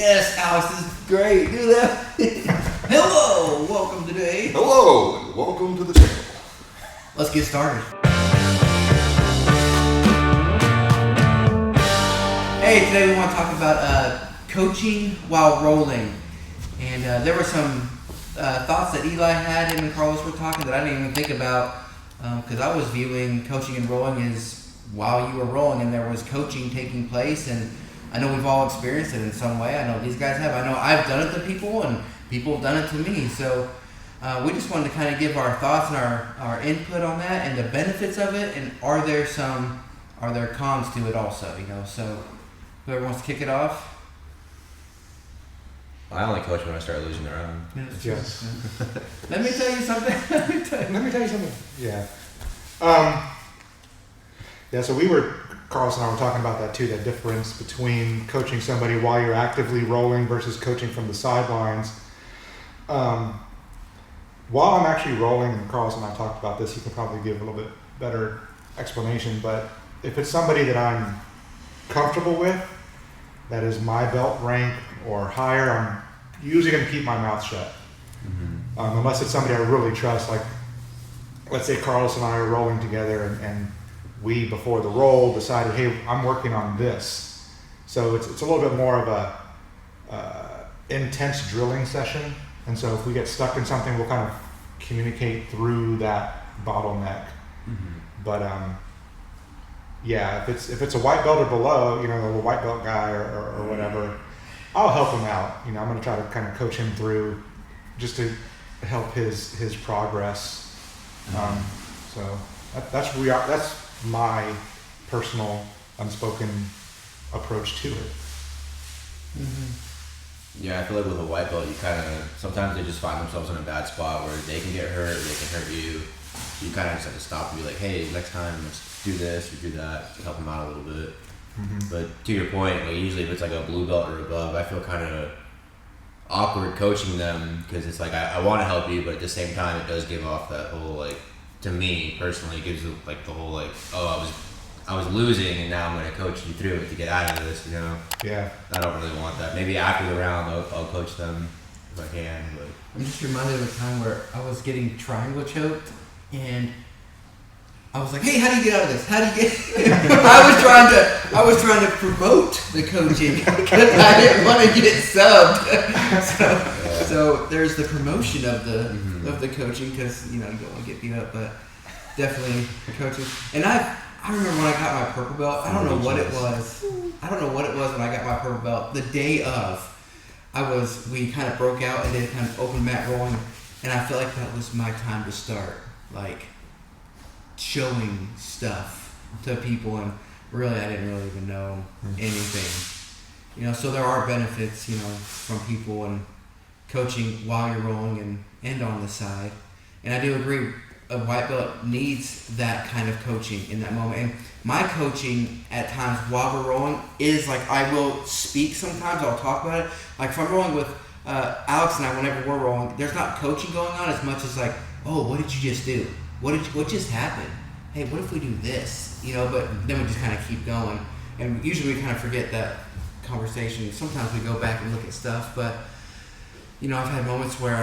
Yes, Alex, this is great. Do that. Hello, welcome today. Hello, and welcome to the channel. Let's get started. Hey, today we want to talk about coaching while rolling. And there were some thoughts that Eli had and Carlos were talking that I didn't even think about because I was viewing coaching and rolling as while you were rolling and there was coaching taking place. And I know we've all experienced it in some way. I know these guys have. I know I've done it to people and people have done it to me. So we just wanted to kind of give our thoughts and our input on that and the benefits of it. And are there cons to it also, you know? So whoever wants to kick it off. I only coach when I start losing the round. Yes. Let me tell you something. Let me tell you something. Yeah. So Carlos and I were talking about that too, that difference between coaching somebody while you're actively rolling versus coaching from the sidelines. While I'm actually rolling, and Carlos and I talked about this, he can probably give a little bit better explanation, but if it's somebody that I'm comfortable with, that is my belt rank or higher, I'm usually going to keep my mouth shut. Mm-hmm. Unless it's somebody I really trust, like let's say Carlos and I are rolling together and we, before the roll, decided, hey, I'm working on this. So it's a little bit more of a intense drilling session. And so if we get stuck in something, we'll kind of communicate through that bottleneck. Mm-hmm. But if it's a white belt or below, you know, the white belt guy or whatever, I'll help him out. You know, I'm going to try to kind of coach him through just to help his progress. So that's my personal unspoken approach to it. Mm-hmm. Yeah, I feel like with a white belt, you kind of, sometimes they just find themselves in a bad spot where they can get hurt, they can hurt you. You kind of just have to stop and be like, hey, next time let's do this or do that to help them out a little bit. Mm-hmm. But to your point, like usually if it's like a blue belt or above, I feel kind of awkward coaching them because it's like I want to help you, but at the same time it does give off that whole like, to me personally, it gives like the whole like, oh, I was losing and now I'm going to coach you through it to get out of this, you know? Yeah. I don't really want that. Maybe after the round I'll coach them if I can, but. I'm just reminded of a time where I was getting triangle choked and I was like, hey, how do you get out of this? How do you get I was trying to promote the coaching because I didn't want to get subbed. So there's the promotion of the coaching because, you know, you don't want to get beat up, but definitely coaching. And I remember when I got my purple belt, I don't know what it was when I got my purple belt. The day of, we kind of broke out and did kind of open mat rolling, and I felt like that was my time to start, like, showing stuff to people, and really I didn't really even know anything. You know, so there are benefits, you know, from people and coaching while you're rolling and on the side. And I do agree, a white belt needs that kind of coaching in that moment. And my coaching at times while we're rolling is like, I will speak sometimes, I'll talk about it. Like if I'm rolling with Alex and I, whenever we're rolling, there's not coaching going on as much as like, oh, what did you just do? What just happened? Hey, what if we do this? You know, but then we just kind of keep going. And usually we kind of forget that conversation. Sometimes we go back and look at stuff, but you know, I've had moments where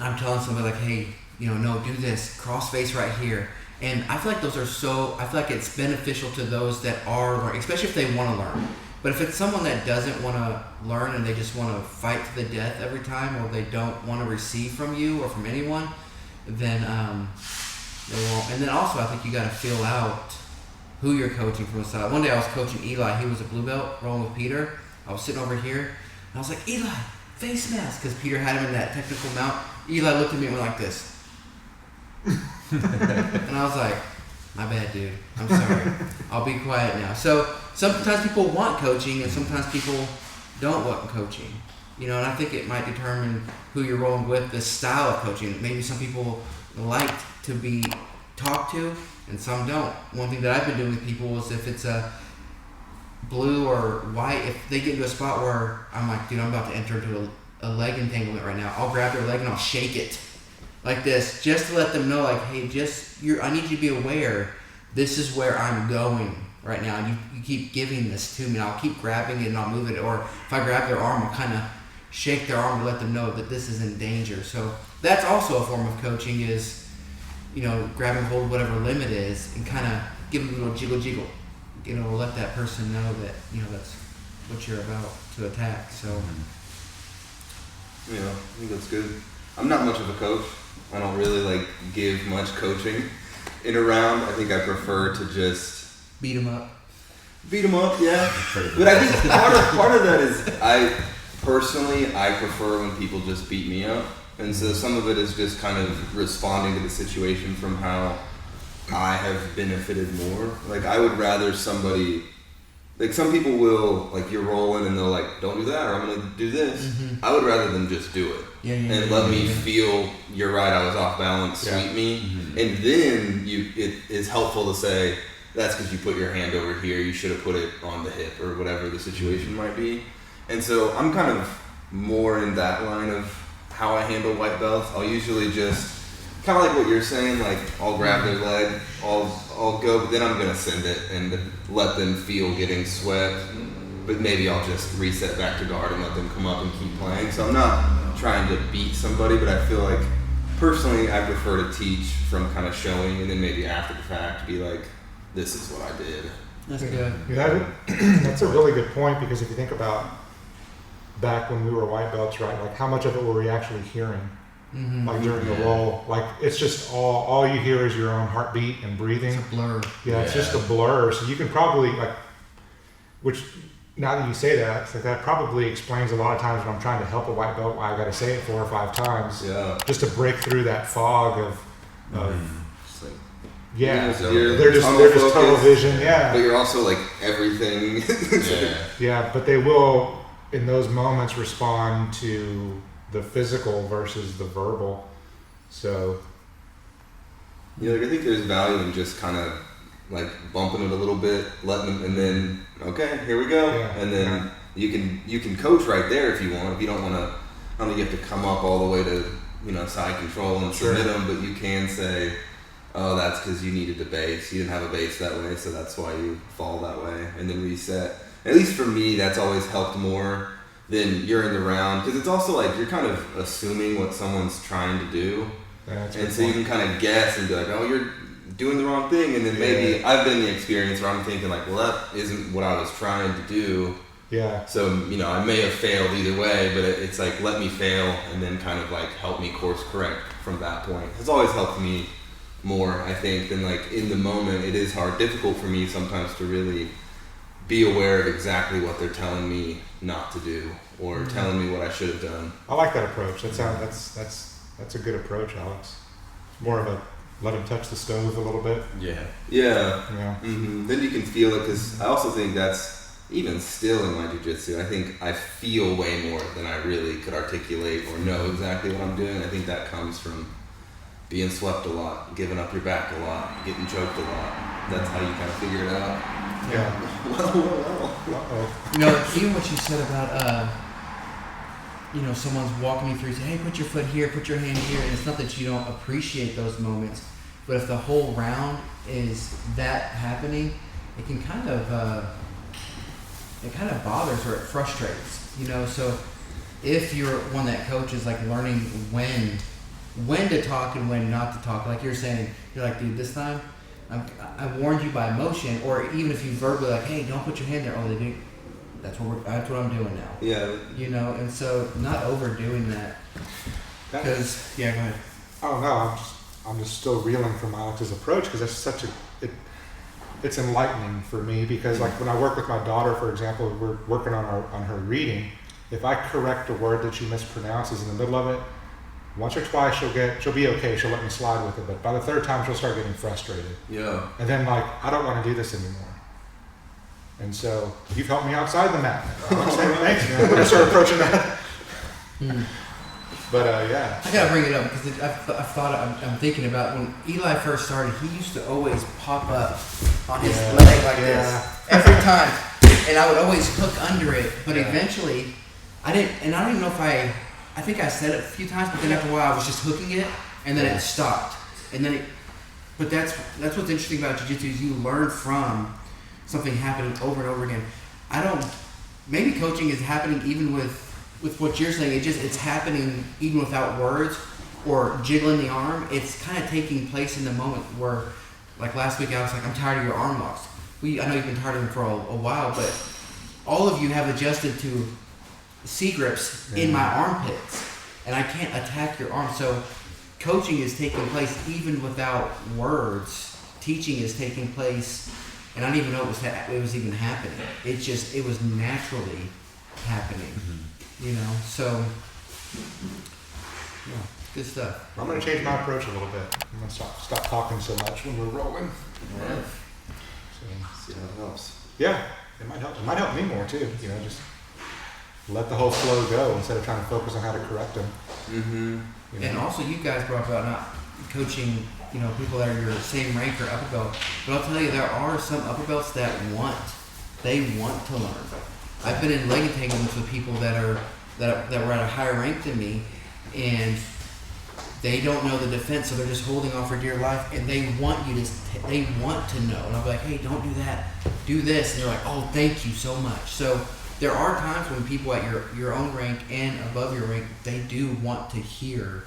I'm telling somebody like, hey, you know, no, do this, cross face right here. And I feel like I feel like it's beneficial to those that are learning, especially if they want to learn. But if it's someone that doesn't want to learn and they just want to fight to the death every time, or they don't want to receive from you or from anyone, then they won't. And then also I think you got to feel out who you're coaching from the side. One day I was coaching Eli. He was a blue belt rolling with Peter. I was sitting over here and I was like, Eli, face mask, because Peter had him in that technical mount. Eli looked at me and went like this. And I was like, my bad, dude. I'm sorry. I'll be quiet now. So sometimes people want coaching and sometimes people don't want coaching. You know, and I think it might determine who you're rolling with, the style of coaching. Maybe some people like to be talked to and some don't. One thing that I've been doing with people is if it's a blue or white, if they get into a spot where I'm like, dude, I'm about to enter into a leg entanglement right now, I'll grab their leg and I'll shake it like this just to let them know, like, hey, I need you to be aware this is where I'm going right now. You keep giving this to me, and I'll keep grabbing it and I'll move it. Or if I grab their arm, I'll kind of shake their arm to let them know that this is in danger. So that's also a form of coaching is, grab and hold whatever limit is and kind of give them a little jiggle. Let that person know that, that's what you're about to attack. So. Yeah, I think that's good. I'm not much of a coach. I don't really give much coaching in a round. I think I prefer to just beat them up. Yeah. But I think part of that is I prefer when people just beat me up, and so some of it is just kind of responding to the situation from how I have benefited more. I would rather somebody. Some people will, you're rolling and they'll don't do that or I'm going to do this. Mm-hmm. I would rather them just do it. And let me feel, you're right, I was off balance, sweep me. Mm-hmm. And then it is helpful to say, that's because you put your hand over here, you should have put it on the hip or whatever the situation might be. And so I'm kind of more in that line of how I handle white belts. I'll usually just, kind of like what you're saying, I'll grab their leg, I'll go, but then I'm going to send it and let them feel getting swept. But maybe I'll just reset back to guard and let them come up and keep playing. So I'm not trying to beat somebody, but I feel personally, I prefer to teach from kind of showing and then maybe after the fact be this is what I did. That's good. Yeah, that's a really good point because if you think about back when we were white belts, right, how much of it were we actually hearing? Mm-hmm. During the roll, it's just all you hear is your own heartbeat and breathing. It's a blur. Yeah, it's just a blur. So you can probably which now that you say that, that probably explains a lot of times when I'm trying to help a white belt why I got to say it 4 or 5 times. Yeah. Just to break through that fog of they're just tunnel vision. Yeah. But you're also everything. Yeah, but they will in those moments respond to the physical versus the verbal. So I think there's value in just kind of bumping it a little bit, letting them, and then okay, here we go, and then you can coach right there if you want. If you don't want to, I don't think you have to come up all the way to side control and submit them, but you can say, oh, that's because you needed a base. You didn't have a base that way, so that's why you fall that way, and then reset. At least for me, that's always helped more. Then you're in the round because it's also you're kind of assuming what someone's trying to do, and so you can kind of guess and be oh, you're doing the wrong thing, and then maybe I've been in the experience where I'm thinking well, that isn't what I was trying to do. Yeah. So I may have failed either way, but it's let me fail and then kind of help me course correct from that point. It's always helped me more, I think, than in the moment. It is difficult for me sometimes to really be aware of exactly what they're telling me not to do or telling me what I should have done. I like that approach. That's a good approach, Alex. More of a let him touch the stove a little bit. Yeah. Mm-hmm. Then you can feel it because I also think that's even still in my jiu-jitsu. I think I feel way more than I really could articulate or know exactly what I'm doing. I think that comes from being swept a lot, giving up your back a lot, getting choked a lot. That's how you kind of figure it out. Yeah. Well. Uh-oh. Even what you said about, someone's walking you through, say, hey, put your foot here, put your hand here, and it's not that you don't appreciate those moments, but if the whole round is that happening, it can kind of bothers or it frustrates, so if you're one that coaches, learning when to talk and when not to talk, like you're saying, you're dude, this time, I warned you by motion, or even if you verbally hey, don't put your hand there. Oh, they do. That's what I'm doing now. Yeah. And so not overdoing that. Because go ahead. Oh no, I'm just still reeling from Alex's approach because that's it's enlightening for me because when I work with my daughter, for example, we're working on her reading. If I correct a word that she mispronounces in the middle of it, once or twice she'll be okay. She'll let me slide with it, but by the 3rd time she'll start getting frustrated. Yeah. And then I don't want to do this anymore. And so you've helped me outside the mat. Thanks, man. I'm gonna start approaching that. But yeah. I gotta bring it up because I'm thinking about when Eli first started. He used to always pop up on his leg this every time, and I would always hook under it. But eventually, I didn't, and I don't even know if I think I said it a few times, but then after a while I was just hooking it, and then it stopped. And then but that's what's interesting about jiu-jitsu is you learn from something happening over and over again. Maybe coaching is happening even with what you're saying. It's happening even without words or jiggling the arm. It's kind of taking place in the moment where, like last week, I was like, I'm tired of your arm locks. I know you've been tired of them for a while, but all of you have adjusted to C-grips in my armpits, and I can't attack your arm. So coaching is taking place even without words. Teaching is taking place, and I didn't even know it was even happening. It was naturally happening, you know. So, yeah, good stuff. I'm going to change my approach a little bit. I'm going to stop talking so much when we're rolling. Yeah. So, See how it helps. yeah, it might help. It might help me more too. You know, just let the whole flow go instead of trying to focus on how to correct them. Mm-hmm. You know? And also, you guys brought about not coaching, you know, people that are your same rank or upper belt. But I'll tell you, there are some upper belts that want to learn. I've been in leg entanglements with people that were at a higher rank than me, and they don't know the defense, so they're just holding on for dear life, and they want to know. And I'll be like, hey, don't do that, do this, and they're like, oh, thank you so much. So there are times when people at your own rank and above your rank, they do want to hear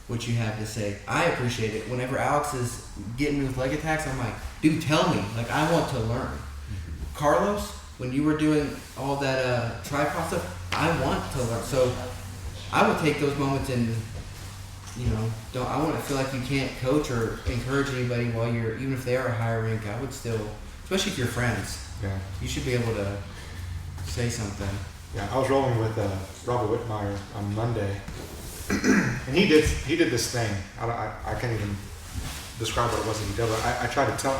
what you have to say. I appreciate it. Whenever Alex is getting me with leg attacks, I'm like, dude, tell me. Like, I want to learn. Carlos, when you were doing all that tripod stuff, I want to learn. So I would take those moments and, you know, I want to feel like you can't coach or encourage anybody while even if they are a higher rank, I would still, especially if you're friends, you should be able to say something. Yeah, I was rolling with Robert Whitmire on Monday, and he did this thing. I can't even describe what it was that he did. But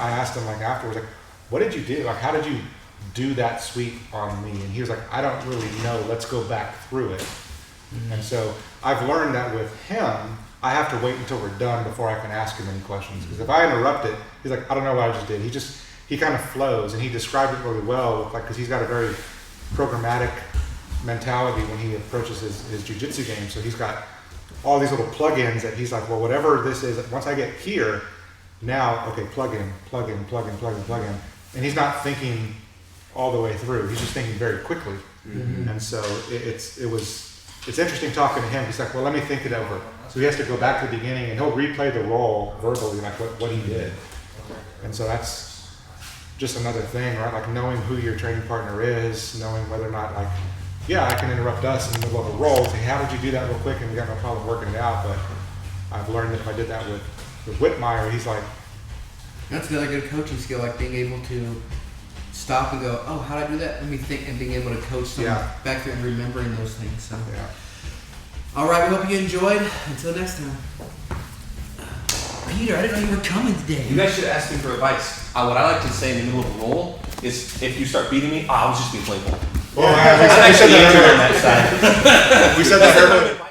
I asked him like afterwards, like, what did you do? Like, how did you do that sweep on me? And he was like, I don't really know. Let's go back through it. Mm-hmm. And so I've learned that with him, I have to wait until we're done before I can ask him any questions. Because if I interrupt it, he's like, I don't know what I just did. He kind of flows, and he described it really well, because he's got a very programmatic mentality when he approaches his jiu-jitsu game. So he's got all these little plugins that he's like, well, whatever this is, once I get here, now, okay, plug in. And he's not thinking all the way through. He's just thinking very quickly. Mm-hmm. And so it's interesting talking to him. He's like, well, let me think it over. So he has to go back to the beginning, and he'll replay the roll verbally, like what he did. And so that's just another thing, right? Like knowing who your training partner is, knowing whether or not, like, yeah, I can interrupt us in the middle of a roll, say, how did you do that real quick? And we got no problem working it out. But I've learned that if I did that with Whitmire, he's like, that's another good coaching skill, like being able to stop and go, oh, how did I do that? Let me think, and being able to coach someone back there and remembering those things. So. Yeah. All right, we hope you enjoyed. Until next time. Peter, I didn't know you were coming today. You guys should ask me for advice. What I like to say in the middle of a roll is, if you start beating me, I was just being playful. Well, we said that earlier. We said that earlier.